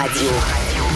Radio.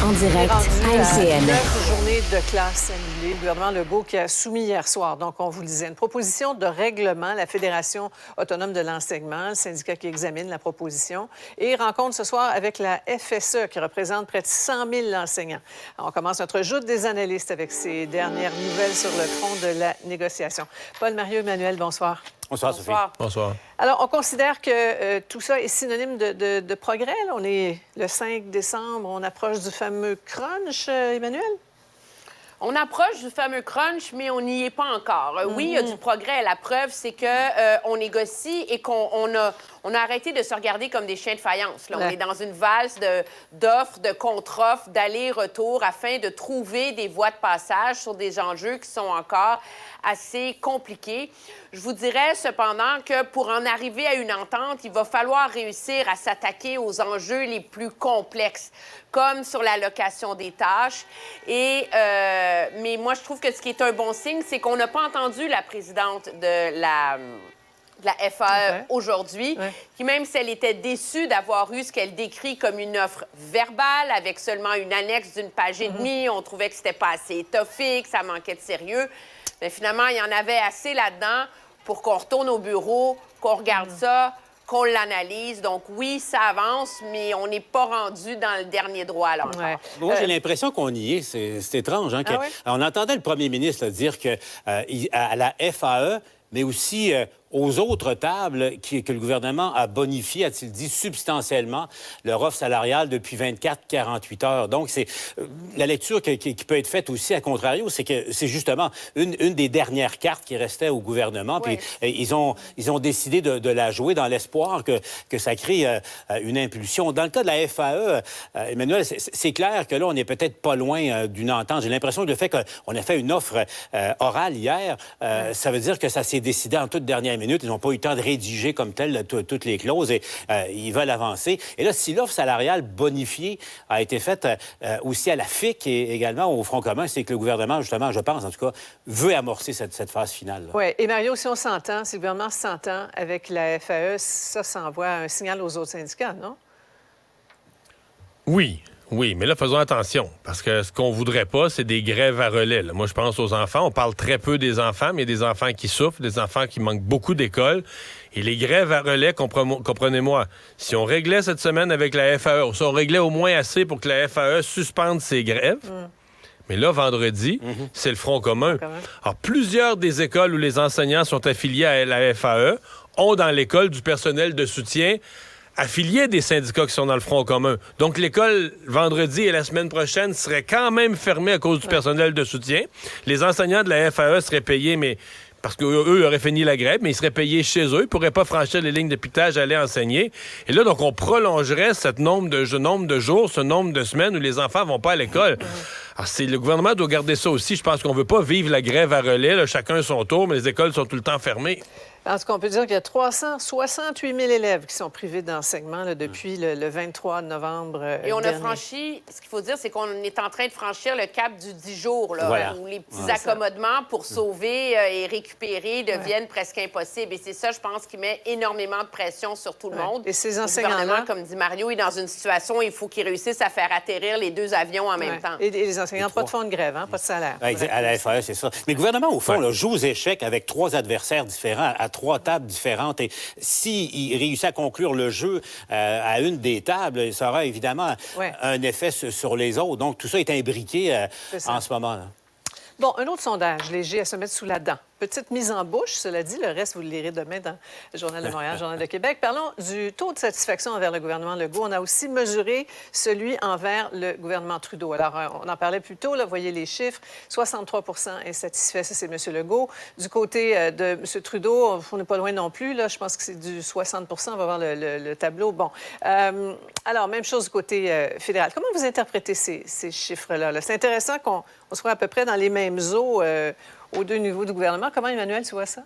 En direct à LCN. 9 journées de classe annulées. Le gouvernement Legault qui a soumis hier soir, donc on vous le disait, une proposition de règlement, la Fédération autonome de l'enseignement, le syndicat qui examine la proposition, et rencontre ce soir avec la FSE qui représente près de 100 000 enseignants. Alors, on commence notre joute des analystes avec ces dernières nouvelles sur le front de la négociation. Paul-Mario Emmanuel, bonsoir. Bonsoir, Sophie. Bonsoir. Alors, on considère que tout ça est synonyme de progrès. Là. On est le 5 décembre, on approche du fameux crunch, Emmanuel? On approche du fameux crunch, mais on n'y est pas encore. Oui, il y a du progrès. La preuve, c'est qu'on négocie et qu'on a arrêté de se regarder comme des chiens de faïence. Là. Ouais. On est dans une valse d'offres, de contre-offres, d'aller-retour afin de trouver des voies de passage sur des enjeux qui sont encore assez compliqués. Je vous dirais cependant que pour en arriver à une entente, il va falloir réussir à s'attaquer aux enjeux les plus complexes, comme sur l'allocation des tâches. Mais moi, je trouve que ce qui est un bon signe, c'est qu'on n'a pas entendu la présidente de la FAE aujourd'hui, qui, même si elle était déçue d'avoir eu ce qu'elle décrit comme une offre verbale avec seulement une annexe d'une page et demie, on trouvait que c'était pas assez étoffé, que ça manquait de sérieux. Mais finalement, il y en avait assez là-dedans pour qu'on retourne au bureau, qu'on regarde ça, qu'on l'analyse. Donc oui, ça avance, mais on n'est pas rendu dans le dernier droit, là, encore. Ouais. Moi, j'ai l'impression qu'on y est. C'est étrange, hein? On entendait le premier ministre dire que à la FAE, mais aussi aux autres tables que le gouvernement a bonifié, a-t-il dit, substantiellement leur offre salariale depuis 24-48 heures. Donc, c'est la lecture qui peut être faite aussi, à contrario, c'est que c'est justement une des dernières cartes qui restait au gouvernement. Puis ils ont décidé de la jouer dans l'espoir que ça crée une impulsion. Dans le cas de la FAE, Emmanuel, c'est clair que là, on n'est peut-être pas loin d'une entente. J'ai l'impression que le fait qu'on a fait une offre orale hier, ça veut dire que ça s'est décidé en toute dernière minute. Ils n'ont pas eu le temps de rédiger comme tel toutes les clauses et ils veulent avancer. Et là, si l'offre salariale bonifiée a été faite aussi à la FIC et également au Front commun, c'est que le gouvernement, justement, je pense en tout cas, veut amorcer cette phase finale. Oui. Et Mario, si on s'entend, si le gouvernement s'entend avec la FAE, ça envoie un signal aux autres syndicats, non? Oui, mais là, faisons attention, parce que ce qu'on voudrait pas, c'est des grèves à relais. Là. Moi, je pense aux enfants. On parle très peu des enfants, mais il y a des enfants qui souffrent, des enfants qui manquent beaucoup d'école. Et les grèves à relais, comprenez-moi, si on réglait cette semaine avec la FAE, si on réglait au moins assez pour que la FAE suspende ses grèves, mais là, vendredi, c'est le Front commun. Alors, plusieurs des écoles où les enseignants sont affiliés à la FAE ont dans l'école du personnel de soutien affiliés des syndicats qui sont dans le Front commun. Donc, l'école, vendredi et la semaine prochaine, serait quand même fermée à cause du personnel de soutien. Les enseignants de la FAE seraient payés, mais parce qu'eux auraient fini la grève, mais ils seraient payés chez eux. Ils ne pourraient pas franchir les lignes de pitage, aller enseigner. Et là, donc, on prolongerait ce nombre de jours, ce nombre de semaines où les enfants ne vont pas à l'école. Alors, le gouvernement doit garder ça aussi. Je pense qu'on ne veut pas vivre la grève à relais, là, chacun son tour, mais les écoles sont tout le temps fermées. En tout cas, on peut dire qu'il y a 368 000 élèves qui sont privés d'enseignement là, depuis le 23 novembre Et on dernier. a franchi, ce qu'il faut dire, c'est qu'on est en train de franchir le cap du 10 jours, là, où les petits accommodements pour sauver et récupérer deviennent presque impossibles. Et c'est ça, je pense, qui met énormément de pression sur tout le monde. Et ces Le enseignants-là, gouvernement, comme dit Mario, est dans une situation où il faut qu'ils réussissent à faire atterrir les deux avions en même temps. Et les enseignants, pas de fonds de grève, hein, pas de salaire. À la FAE, c'est ça. Mais le gouvernement, au fond, là, joue aux échecs avec 3 adversaires différents, à 3 tables différentes. Et s'il réussit à conclure le jeu à une des tables, ça aura évidemment un effet sur les autres. Donc, tout ça est imbriqué en ce moment-là. Bon, un autre sondage léger à se mettre sous la dent. Petite mise en bouche, cela dit. Le reste, vous le lirez demain dans le Journal de Montréal, le Journal de Québec. Parlons du taux de satisfaction envers le gouvernement Legault. On a aussi mesuré celui envers le gouvernement Trudeau. Alors, on en parlait plus tôt, là, voyez les chiffres. 63 insatisfaits, ça, c'est M. Legault. Du côté de M. Trudeau, on n'est pas loin non plus. Là, je pense que c'est du 60 on va voir le tableau. Bon. Alors, même chose du côté fédéral. Comment vous interprétez ces chiffres-là? Là? C'est intéressant qu'on soit à peu près dans les mêmes eaux aux deux niveaux du gouvernement. Comment, Emmanuel, tu vois ça?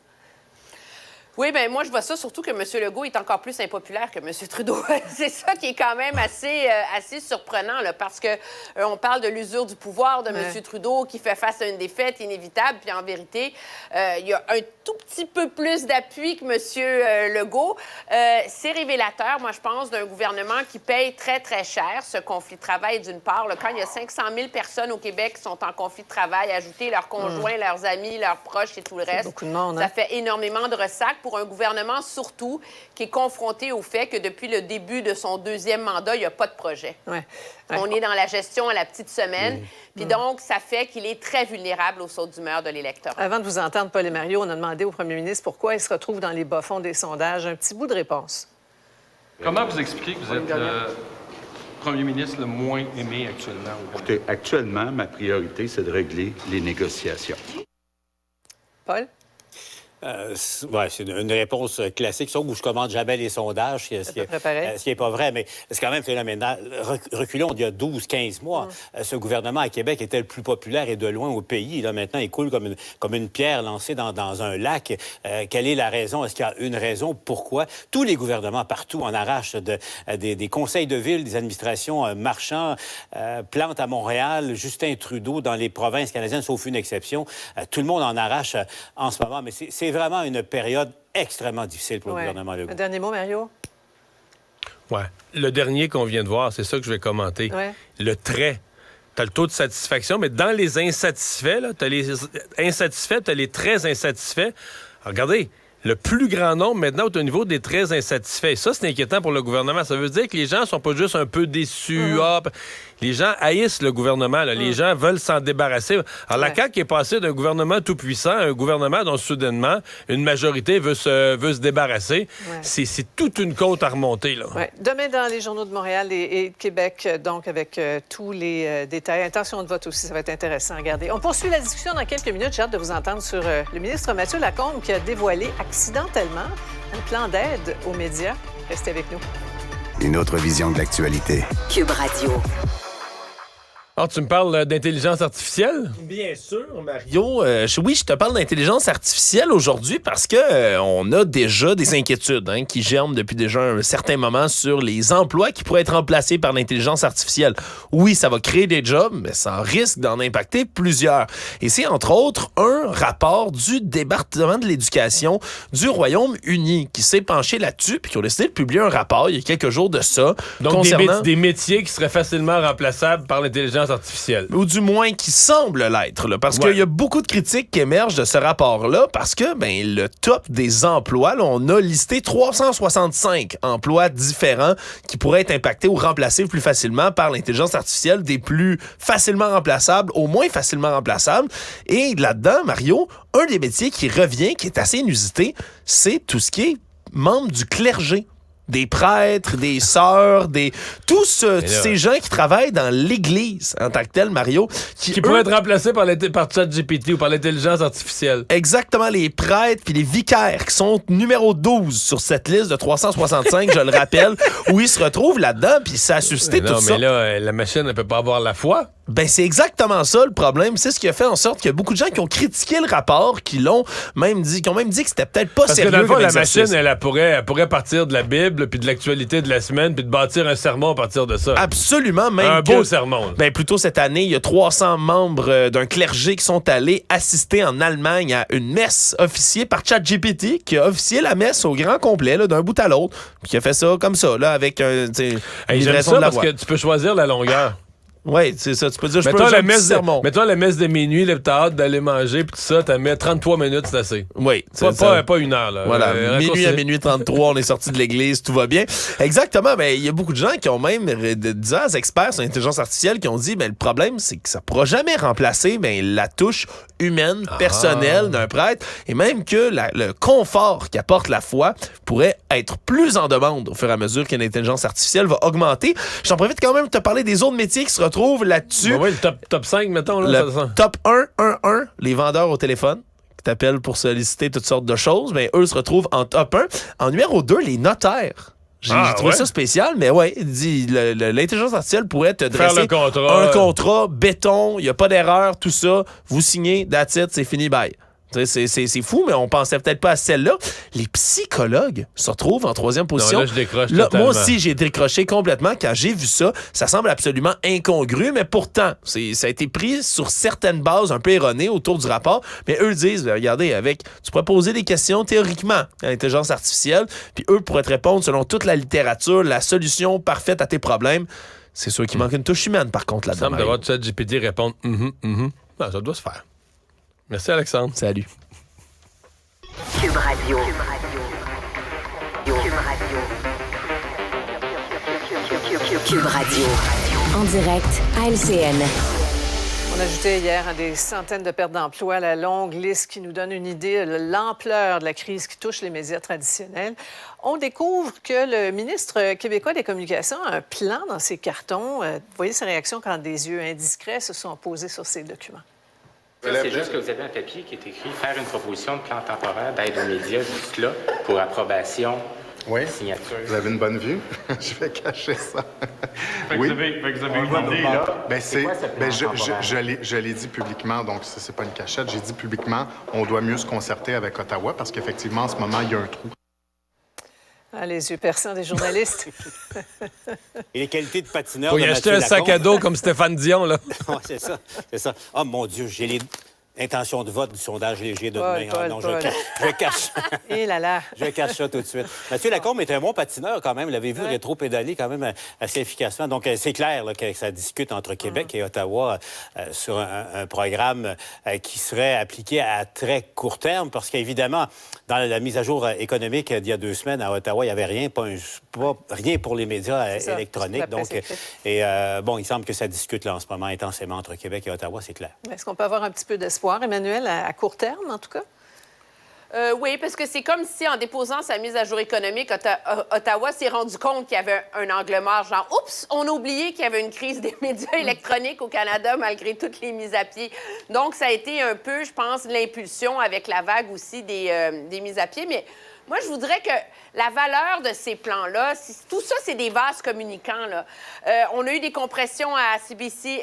Oui, bien, moi, je vois ça surtout que M. Legault est encore plus impopulaire que M. Trudeau. C'est ça qui est quand même assez surprenant, là, parce que on parle de l'usure du pouvoir de M. Trudeau qui fait face à une défaite inévitable, puis en vérité, il y a un tout petit peu plus d'appui que M. Legault. C'est révélateur, moi, je pense, d'un gouvernement qui paye très, très cher ce conflit de travail, d'une part. Là, quand il y a 500 000 personnes au Québec qui sont en conflit de travail, ajouter leurs conjoints, leurs amis, leurs proches et tout le reste, beaucoup de monde, ça fait énormément de ressacs pour un gouvernement, surtout, qui est confronté au fait que depuis le début de son 2e mandat, il n'y a pas de projet. On est dans la gestion à la petite semaine. Puis donc, ça fait qu'il est très vulnérable aux sautes d'humeur de l'électorat. Avant de vous entendre, Paul et Mario, on a demandé au premier ministre pourquoi il se retrouve dans les bas-fonds des sondages. Un petit bout de réponse. Comment vous expliquez que vous êtes le premier ministre le moins aimé actuellement? Écoutez, actuellement, ma priorité, c'est de régler les négociations. Paul? C'est une réponse classique, sauf où je commande jamais les sondages, ce qui est pas vrai, mais c'est quand même phénoménal. Reculons d'il y a 12-15 mois, ce gouvernement à Québec était le plus populaire et de loin au pays. Là, maintenant, il coule comme une pierre lancée dans un lac. Quelle est la raison? Est-ce qu'il y a une raison? Pourquoi? Tous les gouvernements partout en arrachent des conseils de ville, des administrations marchands, Plante à Montréal, Justin Trudeau dans les provinces canadiennes, sauf une exception. Tout le monde en arrache en ce moment, mais c'est vraiment une période extrêmement difficile pour le gouvernement Legault. Un dernier mot, Mario? Oui. Le dernier qu'on vient de voir, c'est ça que je vais commenter. Ouais. Le trait. Tu as le taux de satisfaction, mais dans les insatisfaits, tu as les insatisfaits, tu as les très insatisfaits. Alors, regardez, le plus grand nombre maintenant est au niveau des très insatisfaits. Ça, c'est inquiétant pour le gouvernement. Ça veut dire que les gens sont pas juste un peu déçus. Les gens haïssent le gouvernement. Là. Les gens veulent s'en débarrasser. Alors, la CAQ est passée d'un gouvernement tout-puissant à un gouvernement dont, soudainement, une majorité veut se débarrasser. C'est toute une côte à remonter. Là. Demain, dans les journaux de Montréal et de Québec, donc, avec tous les détails. Intention de vote aussi, ça va être intéressant à regarder. On poursuit la discussion dans quelques minutes. J'ai hâte de vous entendre sur le ministre Mathieu Lacombe qui a dévoilé accidentellement un plan d'aide aux médias. Restez avec nous. Une autre vision de l'actualité. Cube Radio. Alors, tu me parles d'intelligence artificielle? Bien sûr, Mario. Oui, je te parle d'intelligence artificielle aujourd'hui parce que on a déjà des inquiétudes qui germent depuis déjà un certain moment sur les emplois qui pourraient être remplacés par l'intelligence artificielle. Oui, ça va créer des jobs, mais ça risque d'en impacter plusieurs. Et c'est entre autres un rapport du département de l'éducation du Royaume-Uni qui s'est penché là-dessus puis qui ont décidé de publier un rapport il y a quelques jours de ça. Donc, concernant des métiers qui seraient facilement remplaçables par l'intelligence artificielle. Ou du moins qui semble l'être, là, parce qu'il y a beaucoup de critiques qui émergent de ce rapport-là, parce que le top des emplois, là, on a listé 365 emplois différents qui pourraient être impactés ou remplacés plus facilement par l'intelligence artificielle, des plus facilement remplaçables au moins facilement remplaçables. Et là-dedans, Mario, un des métiers qui revient, qui est assez inusité, c'est tout ce qui est membre du clergé. Des prêtres, des sœurs, tous ces gens qui travaillent dans l'Église en tant que tel, Mario. Qui pourraient être remplacés par ChatGPT ou par l'intelligence artificielle. Exactement, les prêtres puis les vicaires qui sont numéro 12 sur cette liste de 365, je le rappelle, où ils se retrouvent là-dedans, puis ça a suscité tout ça. Mais là, la machine ne peut pas avoir la foi. C'est exactement ça le problème. C'est ce qui a fait en sorte qu'il y a beaucoup de gens qui ont critiqué le rapport, qui ont même dit que c'était peut-être pas sérieux. Parce que dans le fond, la machine, elle pourrait partir de la Bible, puis de l'actualité de la semaine, puis de bâtir un sermon à partir de ça. Absolument. Même un beau sermon. Plutôt cette année, il y a 300 membres d'un clergé qui sont allés assister en Allemagne à une messe officiée par ChatGPT, qui a officié la messe au grand complet, là, d'un bout à l'autre, puis qui a fait ça comme ça, là, avec une livraison de la voix. Parce que tu peux choisir la longueur. Oui, c'est ça. Tu peux dire, mettons la messe de minuit, là, t'as hâte d'aller manger, puis tout ça, t'as mis 33 minutes, c'est assez. Oui. Pas une heure, là. Voilà, minuit à minuit 33, on est sorti de l'église, tout va bien. Exactement, il y a beaucoup de gens qui ont même, des experts sur l'intelligence artificielle, qui ont dit, le problème, c'est que ça ne pourra jamais remplacer la touche humaine, personnelle d'un prêtre, et même que le confort qu'apporte la foi pourrait être plus en demande au fur et à mesure que l'intelligence artificielle va augmenter. J'en profite quand même de te parler des autres métiers qui se retrouvent là-dessus. Oui, le top 5, mettons. Là, top 1, les vendeurs au téléphone qui t'appellent pour solliciter toutes sortes de choses. Eux se retrouvent en top 1. En numéro 2, les notaires. J'ai trouvé ça spécial, mais il dit l'intelligence artificielle pourrait te dresser un contrat béton, il n'y a pas d'erreur, tout ça, vous signez, that's it, c'est fini, bye. C'est fou, mais on pensait peut-être pas à celle-là. Les psychologues se retrouvent en troisième position. Non, là, je décroche là, totalement. moi aussi, j'ai décroché complètement quand j'ai vu ça. Ça semble absolument incongru, mais pourtant, ça a été pris sur certaines bases un peu erronées autour du rapport. Mais eux disent, regardez, tu pourrais poser des questions théoriquement à l'intelligence artificielle, puis eux pourraient te répondre selon toute la littérature, la solution parfaite à tes problèmes. C'est sûr qu'il manque une touche humaine, par contre, là-dedans. Il semble d'avoir tout ça, GPT répondre Non, ça doit se faire. Merci, Alexandre. Salut. Cube Radio. Cube Radio. En direct à LCN. On ajoutait hier à des centaines de pertes d'emplois à la longue liste qui nous donne une idée de l'ampleur de la crise qui touche les médias traditionnels. On découvre que le ministre québécois des Communications a un plan dans ses cartons. Vous voyez ses réactions quand des yeux indiscrets se sont posés sur ces documents. C'est juste que vous avez un papier qui est écrit « Faire une proposition de plan temporaire d'aide aux médias, juste là, pour approbation, signature. » Vous avez une bonne vue? Je vais cacher ça. Vous avez une idée, là? Je l'ai dit publiquement, donc ça, c'est pas une cachette. J'ai dit publiquement, on doit mieux se concerter avec Ottawa parce qu'effectivement, en ce moment, il y a un trou. Ah, les yeux perçants des journalistes. Et les qualités de patineur. Faut y acheter un sac à dos comme Stéphane Dion, là. C'est ça. Oh mon Dieu, j'ai les intentions de vote du sondage léger de demain. Je cache. Et là là. Je cache ça tout de suite. Mathieu Lacombe est un bon patineur quand même. Vous l'avez vu rétro-pédaler quand même assez efficacement. Donc, c'est clair là, que ça discute entre Québec et Ottawa sur un programme qui serait appliqué à très court terme parce qu'évidemment, dans la mise à jour économique d'il y a 2 semaines à Ottawa, il n'y avait rien, pas rien pour les médias électroniques. Donc, il semble que ça discute là, en ce moment intensément entre Québec et Ottawa, c'est clair. Est-ce qu'on peut avoir un petit peu d'espoir, Emmanuel, à court terme, en tout cas? Oui, parce que c'est comme si, en déposant sa mise à jour économique, Ottawa s'est rendu compte qu'il y avait un angle mort, genre « Oups, on a oublié qu'il y avait une crise des médias électroniques au Canada malgré toutes les mises à pied. » Donc, ça a été un peu, je pense, l'impulsion avec la vague aussi des mises à pied. Mais moi, je voudrais que la valeur de ces plans-là, tout ça, c'est des vases communicants, là. On a eu des compressions à CBC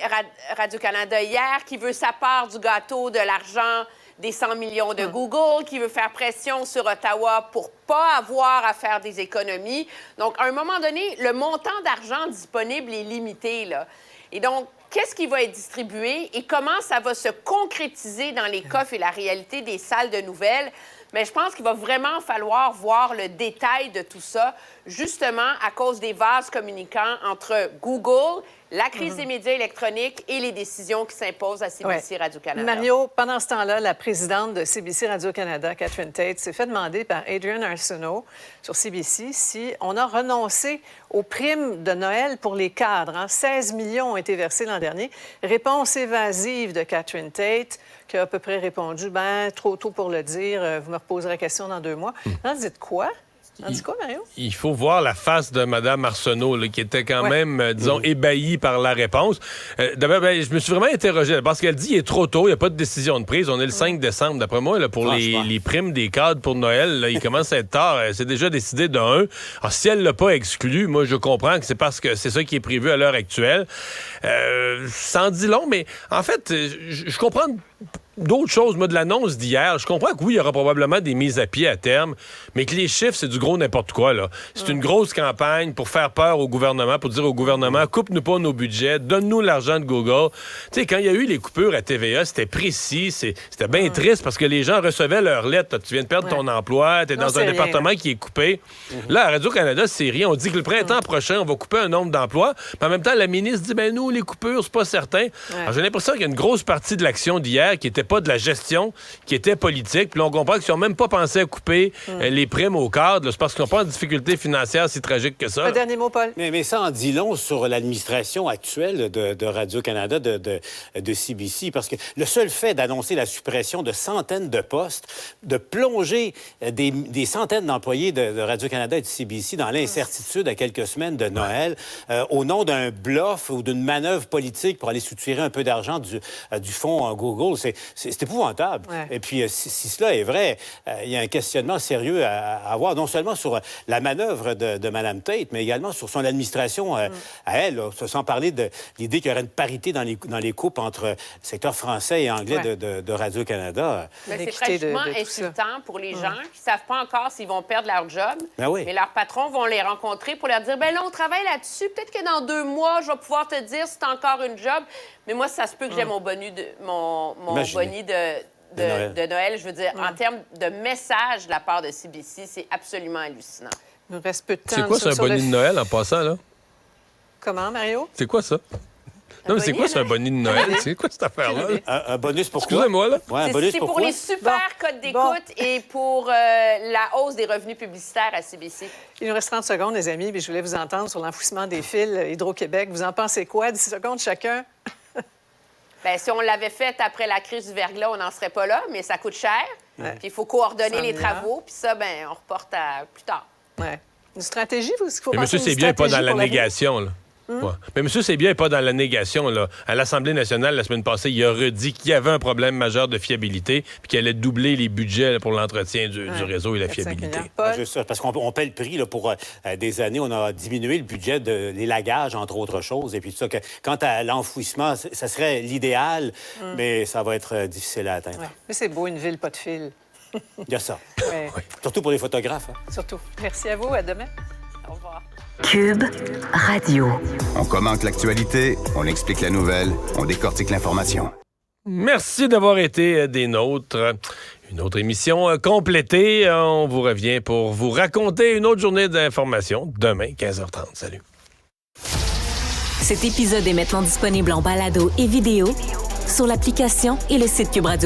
Radio-Canada hier qui veut sa part du gâteau de l'argent des 100 millions de Google, qui veut faire pression sur Ottawa pour pas avoir à faire des économies. Donc, à un moment donné, le montant d'argent disponible est limité, là. Et donc, qu'est-ce qui va être distribué et comment ça va se concrétiser dans les coffres et la réalité des salles de nouvelles? Mais je pense qu'il va vraiment falloir voir le détail de tout ça, justement à cause des vases communicants entre Google, la crise des médias électroniques et les décisions qui s'imposent à CBC Radio-Canada. Mario, pendant ce temps-là, la présidente de CBC Radio-Canada, Catherine Tate, s'est fait demander par Adrian Arsenault sur CBC si on a renoncé aux primes de Noël pour les cadres. 16 millions ont été versés l'an dernier. Réponse évasive de Catherine Tate, qui a à peu près répondu « trop tôt pour le dire, vous me reposerez la question dans 2 mois. » On dit quoi? On dit quoi, Mario? Il faut voir la face de Mme Arsenault, là, qui était quand même, disons, ébahie par la réponse. D'abord, je me suis vraiment interrogé, parce qu'elle dit qu'il est trop tôt, il n'y a pas de décision de prise. On est le 5 décembre, d'après moi, là, pour les primes des cadres pour Noël. Là, il commence à être tard. C'est déjà décidé de 1. Alors, si elle ne l'a pas exclu, moi, je comprends que c'est parce que c'est ça qui est prévu à l'heure actuelle. Ça en dit long, mais en fait, je comprends d'autres choses, moi, de l'annonce d'hier. Je comprends que oui, il y aura probablement des mises à pied à terme, mais que les chiffres, c'est du gros n'importe quoi, là. C'est une grosse campagne pour faire peur au gouvernement, pour dire au gouvernement, coupe-nous pas nos budgets, donne-nous l'argent de Google. Tu sais, quand il y a eu les coupures à TVA, c'était précis, c'était bien triste parce que les gens recevaient leurs lettres. Tu viens de perdre ton emploi, t'es dans un département qui est coupé. Là, à Radio-Canada, c'est rien. On dit que le printemps prochain, on va couper un nombre d'emplois, mais en même temps, la ministre dit, nous, les coupures, c'est pas certain. Alors, j'ai l'impression qu'il y a une grosse partie de l'action d'hier qui était pas de la gestion, qui était politique. Puis là, on comprend qu'ils n'ont même pas pensé à couper les primes aux cadres. C'est parce qu'ils n'ont pas de difficultés financières si tragiques que ça. Un dernier mot, Paul. Mais ça en dit long sur l'administration actuelle de Radio-Canada, de CBC, parce que le seul fait d'annoncer la suppression de centaines de postes, de plonger des centaines d'employés de Radio-Canada et de CBC dans l'incertitude à quelques semaines de Noël, au nom d'un bluff ou d'une manœuvre politique pour aller soutirer un peu d'argent du fonds Google, C'est épouvantable. Ouais. Et puis, si cela est vrai, il y a un questionnement sérieux à avoir, non seulement sur la manœuvre de Mme Tate, mais également sur son administration à elle, là, sans parler de l'idée qu'il y aurait une parité dans les coupes entre le secteur français et anglais de Radio-Canada. C'est pratiquement insultant pour les gens qui ne savent pas encore s'ils vont perdre leur job. Mais leurs patrons vont les rencontrer pour leur dire, là, on travaille là-dessus. Peut-être que dans 2 mois, je vais pouvoir te dire si tu as encore une job. Mais moi, ça se peut que j'ai mon boni de Noël. Je veux dire, en termes de message de la part de CBC, c'est absolument hallucinant. Il nous reste peu de temps. C'est quoi, c'est un boni de Noël en passant, là? Comment, Mario? C'est quoi ça? Non, mais c'est quoi, c'est un bonus de Noël? C'est quoi cette affaire-là? Un bonus pour quoi? Excusez-moi, là. Ouais, un bonus c'est pour les super codes d'écoute et pour la hausse des revenus publicitaires à CBC. Il nous reste 30 secondes, les amis, mais je voulais vous entendre sur l'enfouissement des fils Hydro-Québec. Vous en pensez quoi? 10 secondes chacun? Bien, si on l'avait fait après la crise du verglas, on n'en serait pas là, mais ça coûte cher. Puis il faut coordonner les travaux, puis ça, bien, on reporte à plus tard. Oui. Une stratégie, vous? Mais M. Sébia n'est pas dans la négation, là. Ouais. Mais M. Sébia n'est pas dans la négation. Là. À l'Assemblée nationale, la semaine passée, il a redit qu'il y avait un problème majeur de fiabilité puis qu'il allait doubler les budgets pour l'entretien du réseau et la fiabilité. Parce qu'on paie le prix là, pour des années. On a diminué le budget des lagages, entre autres choses. Et puis tout ça, quant à l'enfouissement, ça serait l'idéal, mais ça va être difficile à atteindre. Ouais. Mais c'est beau, une ville, pas de fil. Il y a ça. Ouais. Surtout pour les photographes. Hein. Surtout. Merci à vous. À demain. Au revoir. Cube Radio. On commente l'actualité, on explique la nouvelle, on décortique l'information. Merci d'avoir été des nôtres. Une autre émission complétée. On vous revient pour vous raconter une autre journée d'information demain, 15h30. Salut. Cet épisode est maintenant disponible en balado et vidéo sur l'application et le site Cube Radio.